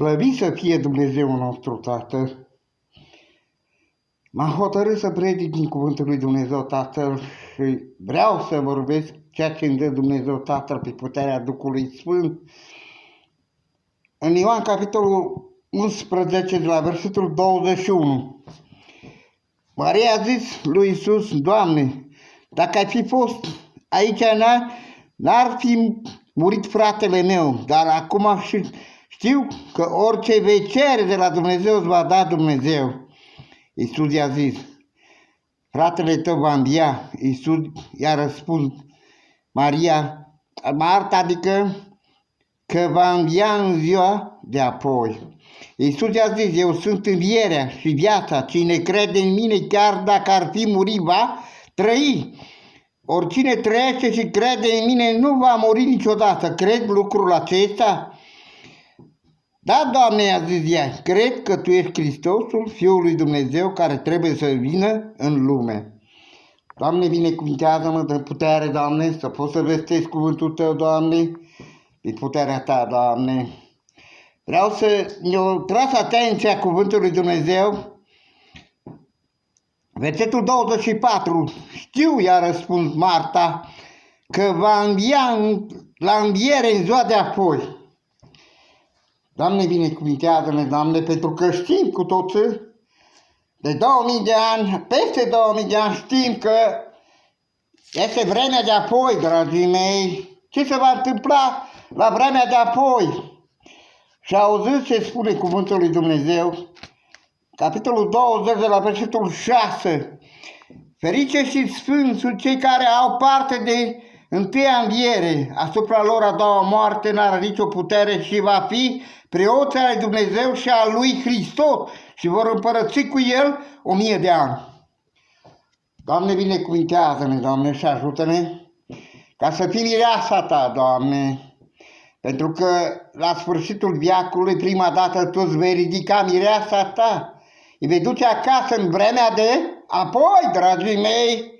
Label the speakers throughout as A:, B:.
A: Slăvit să fie Dumnezeu nostru, Tatăl! M-am hotărât să predic din Cuvântul lui Dumnezeu, Tatăl, și vreau să vorbesc ceea ce îmi dă Dumnezeu Tatăl pe puterea Duhului Sfânt. În Ioan, capitolul 11, de la versetul 21, Maria a zis lui Iisus: Doamne, dacă ai fi fost aici, n-ar fi murit fratele meu, dar acum știu că orice vei cere de la Dumnezeu îți va da Dumnezeu. Iisus i-a zis: fratele tău va învia. Iisus i-a răspuns Marta, adică că va învia în ziua de apoi. Iisus i-a zis: eu sunt învierea și viața, cine crede în mine, chiar dacă ar fi murit, va trăi. Oricine trăiește și crede în mine nu va muri niciodată. Crezi lucrul acesta? Da, Doamne, i-a zis ea, cred că Tu ești Hristosul, Fiul lui Dumnezeu, care trebuie să vină în lume. Doamne, binecuvintează-mă de putere, Doamne, să pot să vestesc cuvântul Tău, Doamne, din puterea Ta, Doamne. Vreau să ne-o tras atenția cuvântului lui Dumnezeu. Versetul 24, știu, i-a răspuns Marta, că va învia la înviere în ziua de apoi. Doamne, binecuvintează-ne, Doamne, pentru că știm cu toții, de 2000 de ani, peste 2000 de ani, știm că este vremea de apoi, dragii mei. Ce se va întâmpla la vremea de apoi? Și auziți ce spune cuvântul lui Dumnezeu, capitolul 20, de la versetul 6. Ferice și sfânți sunt cei care au parte de întâia înviere, asupra lor a doua moarte n-are nicio putere și va fi preoții ai Dumnezeu și a lui Hristos și vor împărăți cu el 1000 de ani. Doamne, binecuvintează-ne, Doamne, și ajută-ne ca să fim mireasa Ta, Doamne, pentru că la sfârșitul veacului, prima dată, Tu îți vei ridica mireasa Ta, îi vei duce acasă în vremea de apoi, dragii mei.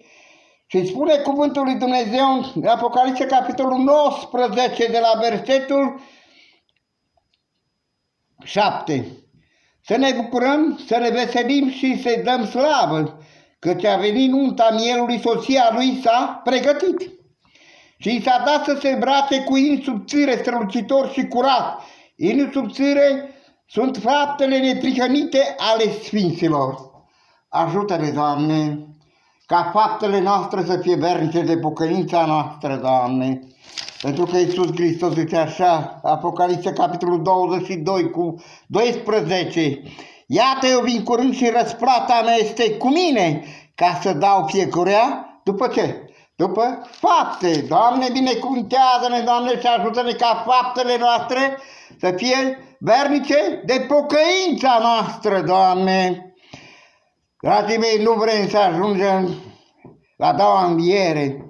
A: Și spune cuvântul lui Dumnezeu în Apocalipsa, capitolul 19, de la versetul 7. Să ne bucurăm, să ne veselim și să-i dăm slavă, căci a venit nunta mielului, soția lui s-a pregătit. Și i s-a dat să se îmbrace cu inimi subțire, strălucitor și curat. Inimi subțire sunt faptele neprihănite ale sfinților. Ajută-ne, Doamne, ca faptele noastre să fie vernice de pocăința noastră, Doamne. Pentru că Iisus Hristos zice așa, Apocalipsa, capitolul 22, cu 12. Iată, eu vin curând și răsplata mea este cu mine, ca să dau fiecăruia după ce? După fapte. Doamne, binecuvântează-ne, Doamne, și ajută-ne ca faptele noastre să fie vernice de pocăința noastră, Doamne. Dragii mei, nu vrem să ajungem la a doua înviere,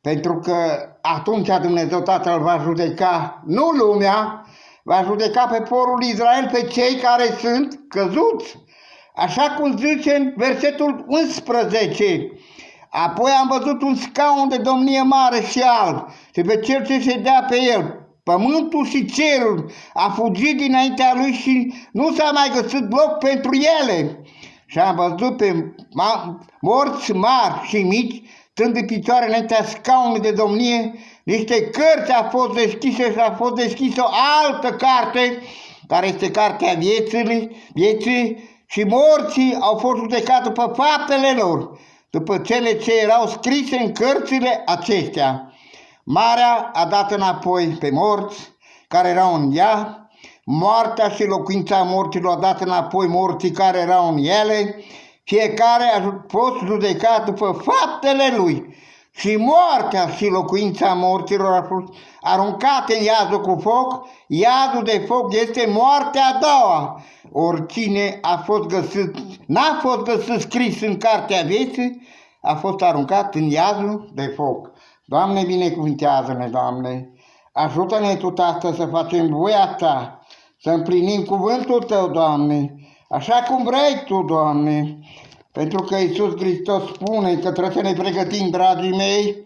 A: pentru că atunci Dumnezeu Tatăl va judeca, nu lumea, va judeca pe poporul Israel, pe cei care sunt căzuți. Așa cum zice în versetul 11, apoi am văzut un scaun de domnie mare și alb și pe cel ce ședea pe el. Pământul și cerul a fugit dinaintea lui și nu s-a mai găsit loc pentru ele. Și am văzut pe morți mari și mici, stând de picioare înaintea scaunului de domnie, niște cărți au fost deschise și a fost deschisă o altă carte, care este cartea vieții, și morții au fost judecați după faptele lor, după cele ce erau scrise în cărțile acestea. Marea a dat înapoi pe morți care erau în ea, moartea și locuința morților a dat înapoi morții care erau în ele, fiecare a fost judecat după faptele lui. Și moartea și locuința morților a fost aruncate în iazul cu foc. Iazul de foc este moartea a doua. Oricine n-a fost găsit scris în cartea vieții, a fost aruncat în iazul de foc. Doamne, binecuvintează-ne, Doamne, ajută-ne Tu, Tată, să facem voia Ta, să împlinim cuvântul Tău, Doamne, așa cum vrei Tu, Doamne, pentru că Iisus Hristos spune că trebuie să ne pregătim, dragii mei,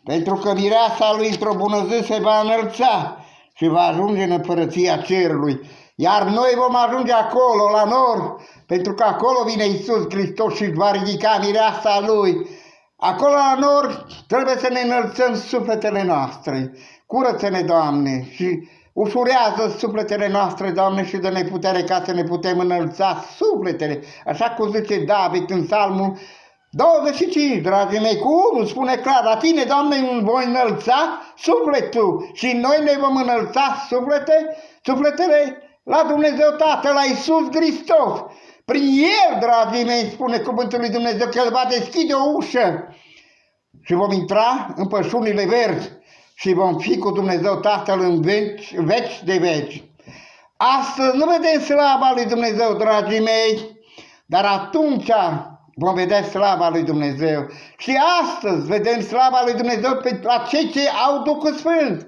A: pentru că mireasa Lui într-o bună zi se va înălța și va ajunge în împărăția cerului. Iar noi vom ajunge acolo, la nor, pentru că acolo vine Iisus Hristos și va ridica mireasa Lui. Acolo la nor trebuie să ne înălțăm sufletele noastre. Curăță-ne, Doamne, și ușurează sufletele noastre, Doamne, și dă-ne putere ca să ne putem înălța sufletele. Așa cum zice David în Psalmul 25, dragii mei, cu unul spune clar: la tine, Doamne, îmi voi înălța sufletul și noi ne vom înălța sufletele la Dumnezeu Tatăl, la Iisus Hristos. Prin El, dragii mei, spune cuvântul lui Dumnezeu că El va deschide o ușă și vom intra în pășunile verzi și vom fi cu Dumnezeu Tatăl în veci de veci. Astăzi nu vedem slava lui Dumnezeu, dragii mei, dar atunci vom vedea slava lui Dumnezeu. Și astăzi vedem slava lui Dumnezeu la cei ce au Duhul Sfânt.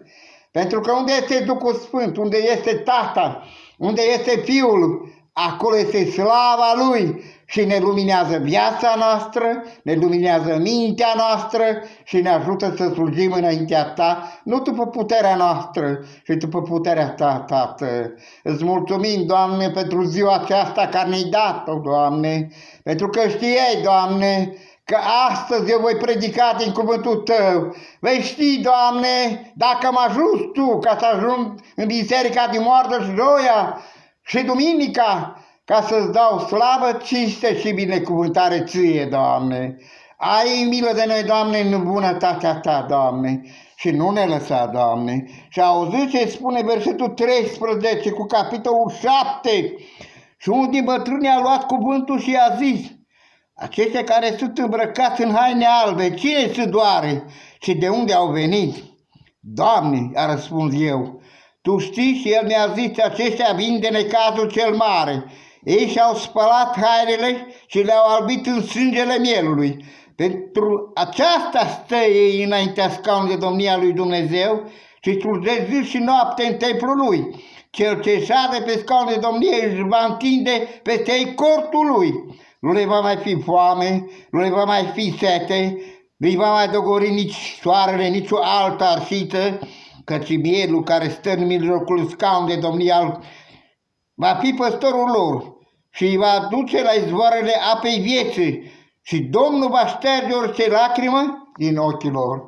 A: Pentru că unde este Duhul Sfânt, unde este Tata, unde este Fiul, acolo este slava Lui și ne luminează viața noastră, ne luminează mintea noastră și ne ajută să slujim înaintea Ta, nu după puterea noastră, ci după puterea Ta, Tată. Îți mulțumim, Doamne, pentru ziua aceasta care ne-ai dat-o, Doamne, pentru că știai, Doamne, că astăzi eu voi predica din cuvântul Tău. Vei ști, Doamne, dacă am ajuns Tu ca să ajung în biserica din moartă și joia și duminica, ca să-ți dau slavă, cinste și binecuvântare Ție, Doamne. Ai milă de noi, Doamne, în bunătatea Ta, Doamne, și nu ne lăsa, Doamne. Și auzi ce spune versetul 13 cu capitolul 7. Și unul din bătrâni a luat cuvântul și a zis: aceștia care sunt îmbrăcați în haine albe, cine se doare și de unde au venit? Doamne, a răspuns eu, Tu știi. Și el mi-a zis: aceștia vin de necazul cel mare. Ei și-au spălat hainele și le-au albit în sângele mielului. Pentru aceasta stă ei înaintea scaunului de domnia lui Dumnezeu și slujesc zi și noapte în templul lui. Cel ce șade pe scaunul de domnie își va întinde peste ei cortul lui. Nu le va mai fi foame, nu le va mai fi sete, nu-i va mai dogori nici soarele, nici o altă arșiță, căci mielul care stă în mijlocul scaunului de domnie va fi păstorul lor și îi va duce la izvoarele apei vieții și Domnul va șterge orice lacrimă din ochii lor.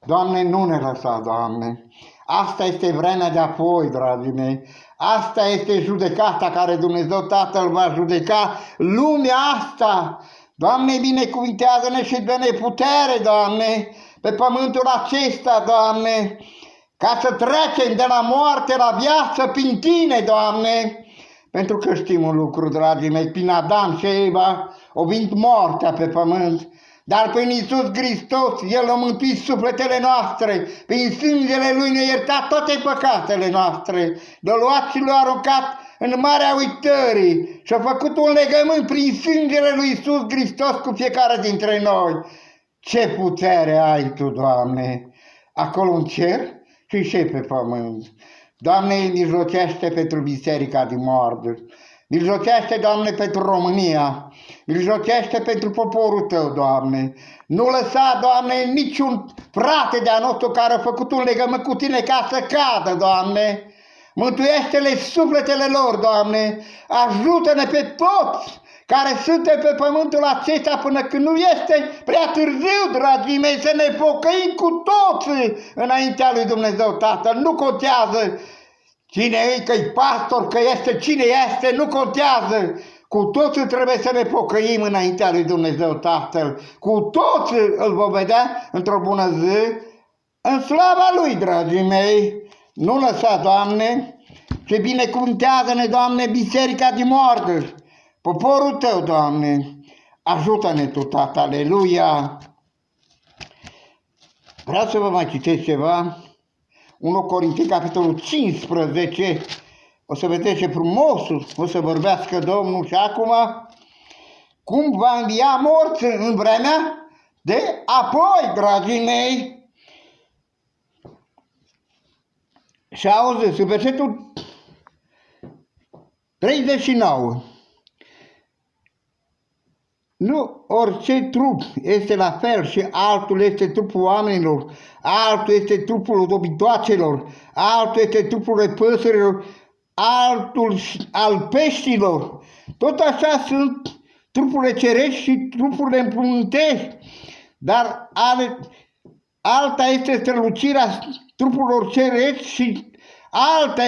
A: Doamne, nu ne lăsa, Doamne. Asta este vremea de apoi, dragii mei. Asta este judecata care Dumnezeu Tatăl va judeca lumea asta. Doamne, binecuvintează-ne și dă-ne putere, Doamne, pe pământul acesta, Doamne, ca să trecem de la moarte la viață prin Tine, Doamne. Pentru că știm un lucru, dragii mei, prin Adam și Eva o venit moartea pe pământ, dar prin Iisus Hristos El a mântuit sufletele noastre, prin sângele Lui ne-a iertat toate păcatele noastre, le-a luat și le-a aruncat în marea uitării și a făcut un legământ prin sângele Lui Iisus Hristos cu fiecare dintre noi. Ce putere ai Tu, Doamne, acolo în cer și pe pământ. Doamne, mijlocește pentru biserica din moartă, mijlocește, Doamne, pentru România, mijlocește pentru poporul Tău, Doamne. Nu lăsa, Doamne, niciun frate de-a nostru care a făcut un legământ cu Tine ca să cadă, Doamne. Mântuiește-le sufletele lor, Doamne, ajută-ne pe toți care suntem pe pământul acesta până când nu este prea târziu, dragii mei, să ne pocăim cu toți înaintea lui Dumnezeu Tatăl. Nu contează cine e, că-i pastor, că este cine este, nu contează. Cu toții trebuie să ne pocăim înaintea lui Dumnezeu Tatăl. Cu toții îl vom vedea într-o bună zi, în slava Lui, dragii mei. Nu lăsa, Doamne, și binecuvântează-ne, Doamne, biserica din moartă, poporul Tău, Doamne, ajută-ne Tu, Tată, aleluia! Vreau să vă mai citesc ceva, 1 Corinteni, capitolul 15, o să vedeți ce frumosul o să vorbească Domnul și acum, cum va învia morți în vremea de apoi, dragii mei. Și auziți, în versetul 39, nu orice trup este la fel și altul este trupul oamenilor, altul este trupul dobitoacelor, altul este trupul păsărilor, altul al peștilor. Tot așa sunt trupurile cerești și trupurile pământești, dar alta este strălucirea trupurilor cerești și alta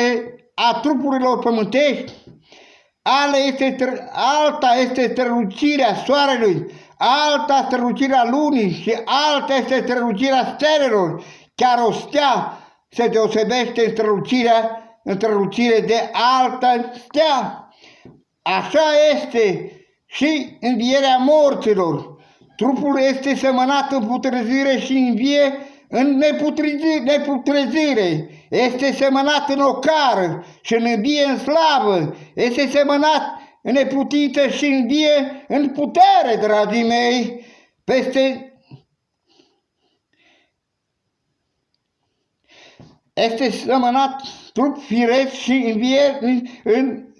A: a trupurilor pământești. Alta este strălucirea soarelui, alta strălucirea lunii și alta este strălucirea stelelor. Chiar o stea se deosebește în strălucire de altă stea. Așa este și învierea morților. Trupul este semănat în putrezire și învie în neputrezire. Este semănat în ocară și învie în slavă. Este semănat în neputință și învie în putere, dragii mei. Este semănat trup firesc și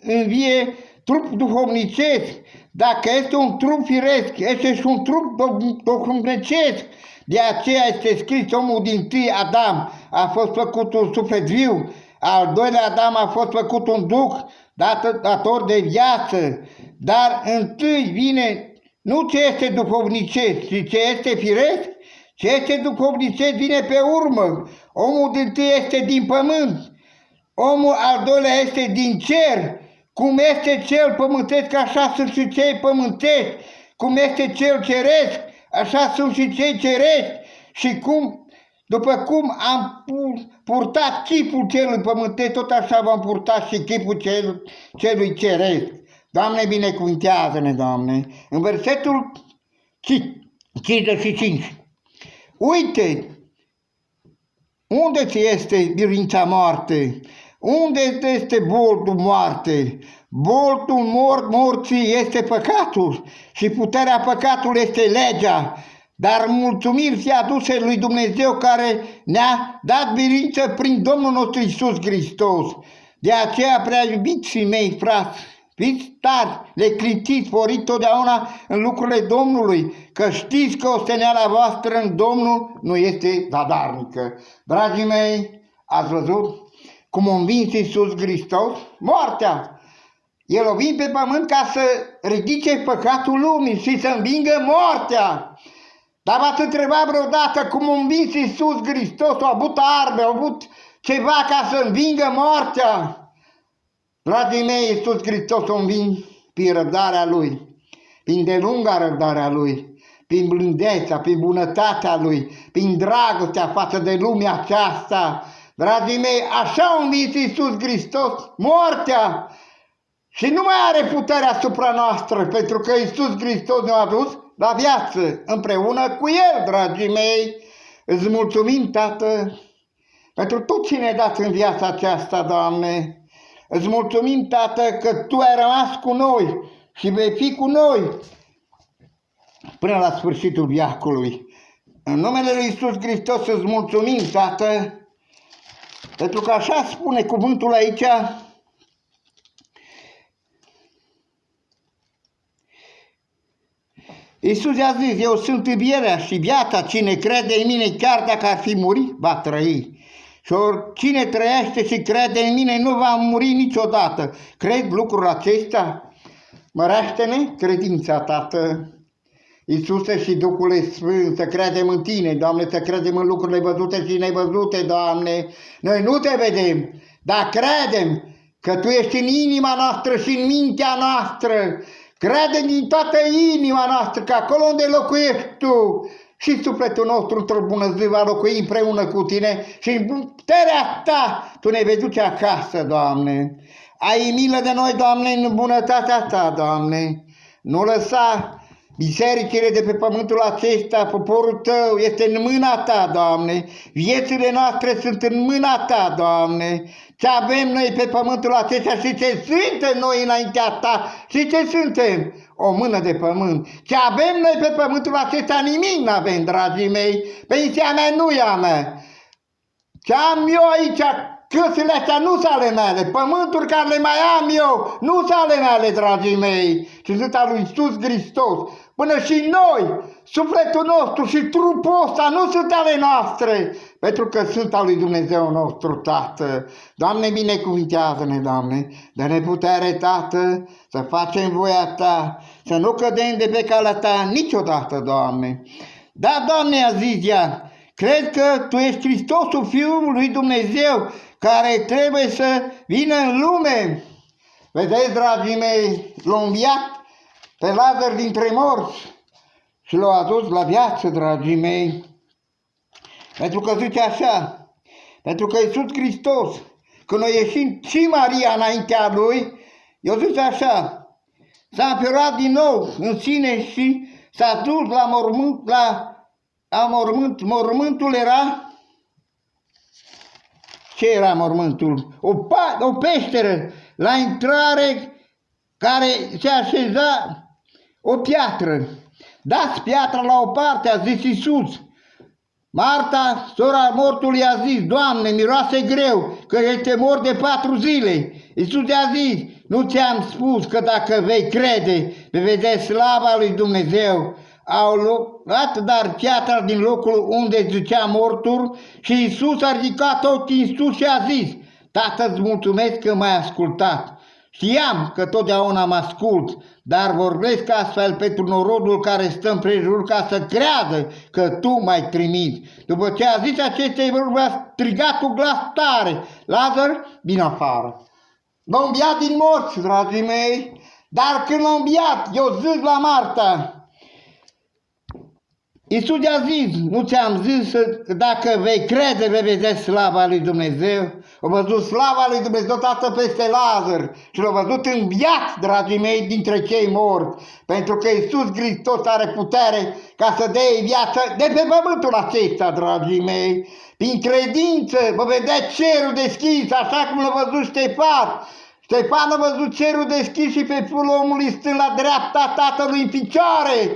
A: învie trup duhovnicesc. Dacă este un trup firesc, este și un trup duhovnicesc. De aceea este scris, omul dintâi, Adam, a fost făcut un suflet viu, al doilea Adam a fost făcut un duh dator de viață. Dar întâi vine nu ce este duhovnicesc, ci ce este firesc. Ce este duhovnicesc vine pe urmă. Omul dintâi este din pământ, omul al doilea este din cer. Cum este cel pământesc, așa sunt și cei pământești. Cum este cel ceresc, așa sunt și cei cerești. Și după cum am purtat chipul celui pământesc, tot așa vom purta și chipul celui ceresc. Doamne, binecuvântează-ne, Doamne. În versetul 55. Uite, unde ți este biruința moarte? Unde este boltul moarte? Boltul morții este păcatul și puterea păcatului este legea. Dar mulțumiri fie aduse lui Dumnezeu care ne-a dat biruință prin Domnul nostru Iisus Hristos. De aceea, prea iubiții mei, frați, fiți tari, neclintiți, sporiți totdeauna în lucrurile Domnului, că știți că osteneala voastră în Domnul nu este zadarnică. Dragii mei, ați văzut cum a învins Iisus Hristos moartea? El a venit pe pământ ca să ridice păcatul lumii și să învingă moartea. Dar v-ați întrebat vreodată cum a învins Iisus Hristos? A avut arme, a avut ceva ca să învingă moartea? Dragii mei, Iisus Hristos a învins prin răbdarea Lui, prin delunga răbdarea Lui, prin blândețea, prin bunătatea Lui, prin dragostea față de lumea aceasta. Dragii mei, așa a învins Iisus Hristos moartea și nu mai are puterea asupra noastră, pentru că Iisus Hristos ne-a adus la viață împreună cu El, dragii mei. Îți mulțumim, Tată, pentru tot ce ne-ai dat în viața aceasta, Doamne. Îți mulțumim, Tată, că Tu ai rămas cu noi și vei fi cu noi până la sfârșitul veacului. În numele Lui Iisus Hristos îți mulțumim, Tată, pentru că așa spune cuvântul aici. Iisus i-a zis, eu sunt învierea și viața, cine crede în mine, chiar dacă ar fi murit, va trăi. Și oricine trăiește și crede în mine nu va muri niciodată. Crezi lucrul acesta? Mărește-ne credința, Tată. Iisuse și Duhul Sfânt, să credem în Tine, Doamne, să credem în lucrurile văzute și nevăzute, Doamne. Noi nu Te vedem, dar credem că Tu ești în inima noastră și în mintea noastră. Credem din toată inima noastră că acolo unde locuiești Tu și sufletul nostru într-o bună zi va locui împreună cu Tine și în puterea Ta Tu ne vei duce acasă, Doamne. Ai milă de noi, Doamne, în bunătatea Ta, Doamne. Nu lăsa bisericile de pe pământul acesta, poporul Tău este în mâna Ta, Doamne. Viețile noastre sunt în mâna Ta, Doamne. Ce avem noi pe pământul acesta și ce suntem noi înaintea Ta și ce suntem? O mână de pământ. Ce avem noi pe pământul acesta nimic n-avem, dragii mei. Pensia mea nu e a mea. Ce am eu aici, căsile astea nu sunt ale mele. Pământul care le mai am eu nu sunt ale mele, dragii mei. Și sunt al lui Iisus Hristos. până și noi, sufletul nostru și trupul ăsta nu sunt ale noastre, pentru că sunt al lui Dumnezeu nostru, Tată. Doamne, binecuvintează-ne, Doamne, dă-ne putere, Tată, să facem voia Ta, să nu cădem de pe calea Ta niciodată, Doamne. Da, Doamne, a zis ea, cred că Tu ești Hristosul Fiul lui Dumnezeu, care trebuie să vină în lume. Vedeți, dragii mei, l-a înviat pe Lazar dintre morți și l-a adus la viață, dragii mei. Pentru că zice așa, pentru că Iisus Hristos, când a ieșit și Maria înaintea Lui, i-a zis așa, s-a împiorat din nou în sine și s-a dus la mormânt, mormântul era, ce era mormântul? O peșteră la intrare care se așeza o piatră. Dați piatra la o parte, a zis Iisus. Marta, sora mortului, a zis, Doamne, miroase greu, că este mort de 4 zile. Iisus i-a zis, nu ți-am spus că dacă vei crede, vei vedea slava lui Dumnezeu. Au luat dar piatra din locul unde zicea mortul și Iisus a ridicat ochii în sus și a zis, Tată, îți mulțumesc că m-ai ascultat. Știam că totdeauna mă ascult, dar vorbesc astfel pentru norodul care stă împrejur ca să creadă că Tu m-ai trimis. După ce a zis aceste vorbe, a strigat cu glas tare, Lazar, vino afară. L-a înviat din morți, dragii mei, dar când l-a înviat, i-a zis la Marta, Iisus i-a zis, nu ți-am zis că dacă vei crede, vei vedea slava lui Dumnezeu? A văzut slava lui Dumnezeu Tatăl peste Lazar și l-a văzut înviat, dragii mei, dintre cei morți. Pentru că Iisus Hristos are putere ca să dea viață de pe pământul acesta, dragii mei. Prin credință vă vedea cerul deschis, așa cum l-a văzut Ștefan. Ștefan a văzut cerul deschis și pe Fiul omului stând la dreapta Tatălui în picioare.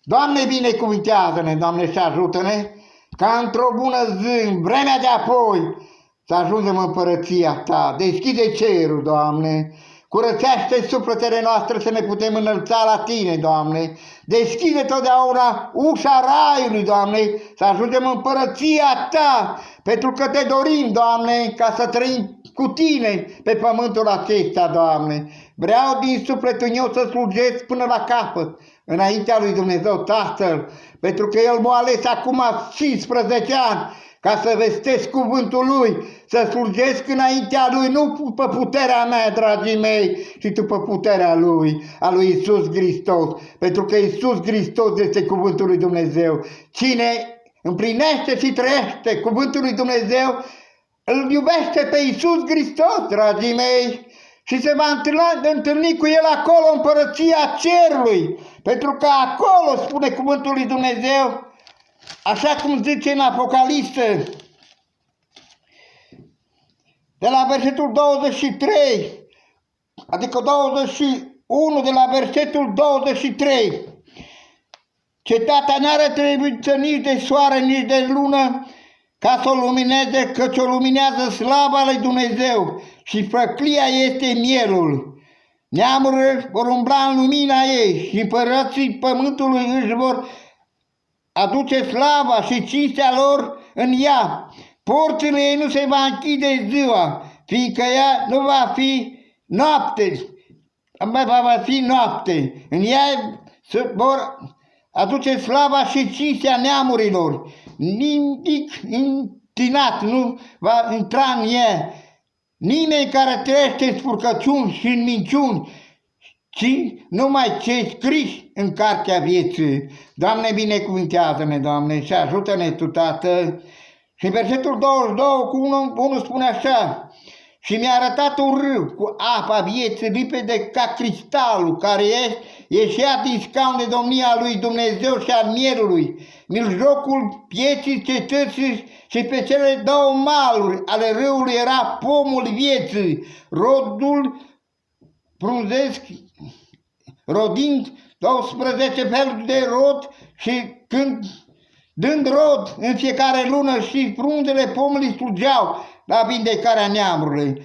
A: Doamne, binecuvintează-ne, Doamne, și ajută-ne, ca într-o bună zi, în vremea de apoi, să ajungem în împărăția Ta. Deschide cerul, Doamne, curățește sufletele noastre să ne putem înălța la Tine, Doamne. Deschide totdeauna ușa raiului, Doamne, să ajungem în împărăția Ta, pentru că Te dorim, Doamne, ca să trăim cu Tine pe pământul acesta, Doamne. Vreau din sufletul meu să slujesc până la capăt, înaintea lui Dumnezeu Tatăl, pentru că El m-a ales acum 15 ani ca să vestesc cuvântul Lui, să slujesc înaintea Lui, nu pe puterea mea, dragii mei, ci după puterea Lui, a lui Iisus Hristos, pentru că Iisus Hristos este cuvântul lui Dumnezeu. Cine împlinește și trăiește cuvântul lui Dumnezeu, îl iubește pe Iisus Hristos, dragii mei, și se va întâlni cu El acolo în împărăția cerului, pentru că acolo, spune cuvântul lui Dumnezeu, așa cum zice în Apocalipsă, de la versetul 23, adică 21, de la versetul 23, cetatea n-are trebuință nici de soare, nici de lună, ca să o lumineze, căci o luminează slava lui Dumnezeu și făclia este mielul. Neamurile vor umbla în lumina ei și împărații pământului își vor aduce slava și cinstea lor în ea. Porțile ei nu se va închide ziua, fiindcă ea nu va fi noapte, va fi noapte. În ea se vor aduce slava și cinstea neamurilor. Nimic întinat nu va intra în ea. Nimeni care trăiește în spurcăciuni și în minciuni, ci numai cei scriși în cartea vieții. Doamne, binecuvintează-ne, Doamne, și ajută-ne Tu, Tată. Și versetul 22 cu 1 spune așa, și mi-a arătat un râu cu apa vieții limpede ca cristalul care ieșea din scaun de domnia lui Dumnezeu și al mielului, mijlocul pieții cetății și pe cele 2 maluri ale râului era pomul vieții, rodul frunzesc, rodind 12 feluri de rod și când dând rod în fiecare lună și frunzele pomului slugeau la vindecarea neamului.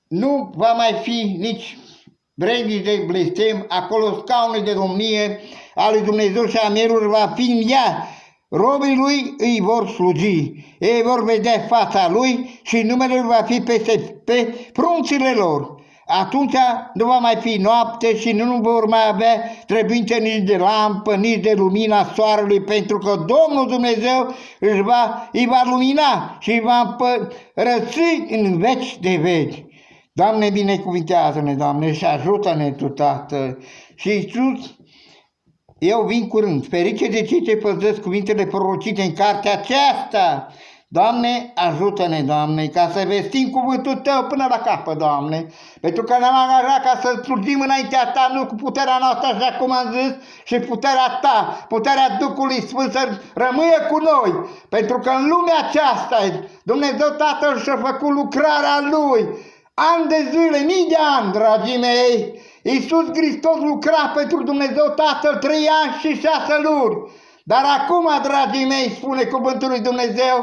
A: Nu va mai fi nici vrednici de blestem, acolo scaunul de domnie al lui Dumnezeu și a mielului va fi în ea. Robii lui îi vor sluji, ei vor vedea fața lui și numele lui va fi pe frunțile lor. Atunci nu va mai fi noapte și nu vor mai avea trebuință nici de lampă, nici de lumina soarelui, pentru că Domnul Dumnezeu îi va lumina și îi va împărăți în veci de veci. Doamne, binecuvintează-ne, Doamne, și ajută-ne Tu, Tată. Și Iisus, eu vin curând, ferice de cei ce păzesc cuvintele prorocite în cartea aceasta. Doamne, ajută-ne, Doamne, ca să vestim cuvântul Tău până la capăt, Doamne, pentru că ne-am angajat ca să slujim înaintea Ta, nu cu puterea noastră, așa cum am zis, și puterea Ta, puterea Duhului Sfânt să rămâie cu noi, pentru că în lumea aceasta Dumnezeu Tatăl și-a făcut lucrarea Lui, ani de zile, mii de ani, dragii mei. Iisus Hristos lucra pentru Dumnezeu Tatăl 3 ani și 6 luni. Dar acum, dragii mei, spune cuvântul lui Dumnezeu,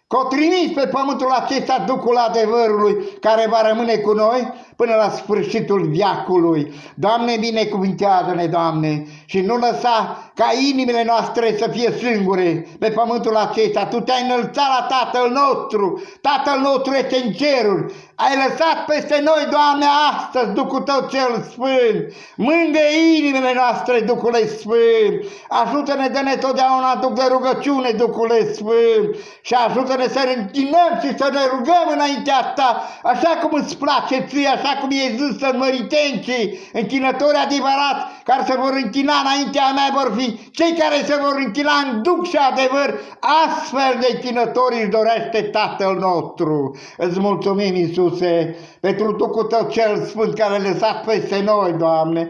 A: că o trimis pe pământul acesta Duhul adevărului, care va rămâne cu noi până la sfârșitul veacului. Doamne, binecuvintează-ne, Doamne, și nu lăsa ca inimile noastre să fie singure pe pământul acesta. Tu te-ai înălțat la Tatăl nostru, Tatăl nostru este în ceruri. Ai lăsat peste noi, Doamne, astăzi Duhul Tău cel Sfânt. Mângâie inimile noastre, Duhule Sfânt. Ajută-ne, dă-ne totdeauna Duh de rugăciune, Duhule Sfânt. Și ajută-ne să ne închinăm și să ne rugăm înaintea Ta, așa cum îți place Ție, așa cum e zis în Măritencii, închinători adevărați, care se vor închina înaintea mea, vor fi cei care se vor închina în Duh și adevăr. Astfel de închinători își dorește Tatăl nostru. Îți mulțumim, Iisuse, pentru Duhul Tău cel Sfânt care l-a lăsat peste noi, Doamne.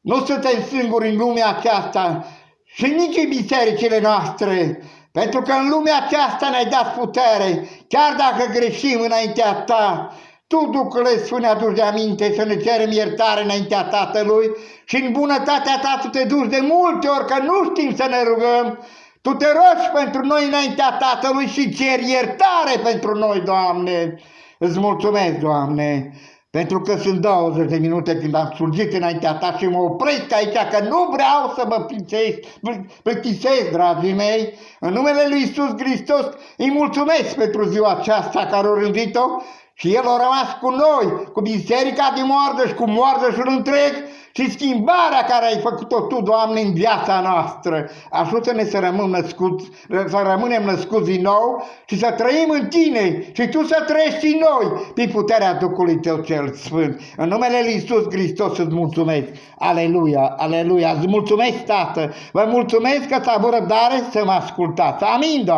A: Nu suntem singuri în lumea aceasta și nici în bisericile noastre, pentru că în lumea aceasta ne-ai dat putere, chiar dacă greșim înaintea Ta. Tu, Duhule Sfânt, ne aduci de aminte să ne cerem iertare înaintea Tatălui și în bunătatea Ta Tu te duci de multe ori, că nu știm să ne rugăm. Tu te rogi pentru noi înaintea Tatălui și ceri iertare pentru noi, Doamne. Îți mulțumesc, Doamne, pentru că sunt 20 de minute când am slujit înaintea Ta și mă opresc aici, că nu vreau să mă plictisesc, dragii mei. În numele Lui Iisus Hristos îi mulțumesc pentru ziua aceasta care o rândit-o și El a rămas cu noi, cu biserica din Moardă și cu Moardășul întreg și schimbarea care ai făcut-o Tu, Doamne, în viața noastră. Ajută-ne să rămânem născuți din nou și să trăim în Tine și Tu să trăiești în noi prin puterea Duhului Tău cel Sfânt. În numele Lui Iisus Hristos îți mulțumesc. Aleluia, aleluia. Îți mulțumesc, Tată. Vă mulțumesc că ați avut răbdare să mă ascultați. Amin, Doamne.